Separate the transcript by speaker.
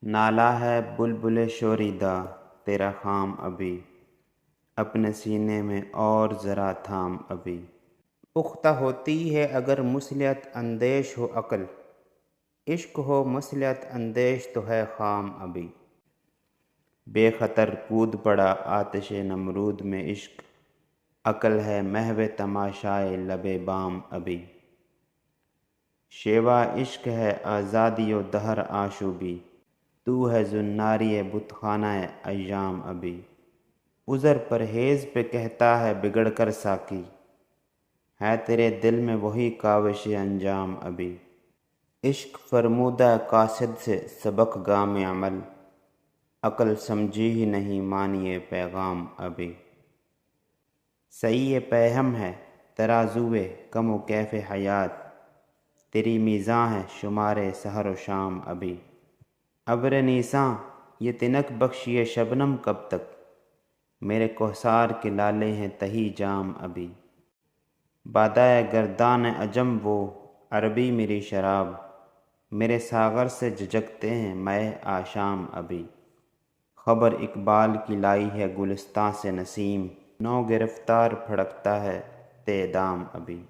Speaker 1: نالا ہے بلبل شوریدہ تیرا خام ابھی، اپنے سینے میں اور ذرا تھام ابھی۔ پختہ ہوتی ہے اگر مصلحت اندیش ہو عقل، عشق ہو مصلحت اندیش تو ہے خام ابھی۔ بے خطر کود پڑا آتش نمرود میں عشق، عقل ہے محو تماشائے لب بام ابھی۔ شیوا عشق ہے آزادی و دہر آشوبی، تو ہے زناری بت خانہ ایام ابھی۔ عذر پرہیز پہ کہتا ہے بگڑ کر ساقی، ہے تیرے دل میں وہی کاوش انجام ابھی۔ عشق فرمودہ قاصد سے سبق گام عمل، عقل سمجھی ہی نہیں مانی پیغام ابھی۔ صحیح پیہم ہے ترازوئے کم و کیف حیات، تیری میزاں ہے شمار سحر و شام ابھی۔ ابر نیساں یہ تنک بخشی شبنم کب تک، میرے کوثر کے لالے ہیں تہی جام ابھی۔ بادۂ گردان عجم وہ عربی میری شراب، میرے ساغر سے جھجکتے ہیں مے آشام ابھی۔ خبر اقبال کی لائی ہے گلستاں سے نسیم، نو گرفتار پھڑکتا ہے تے دام ابھی۔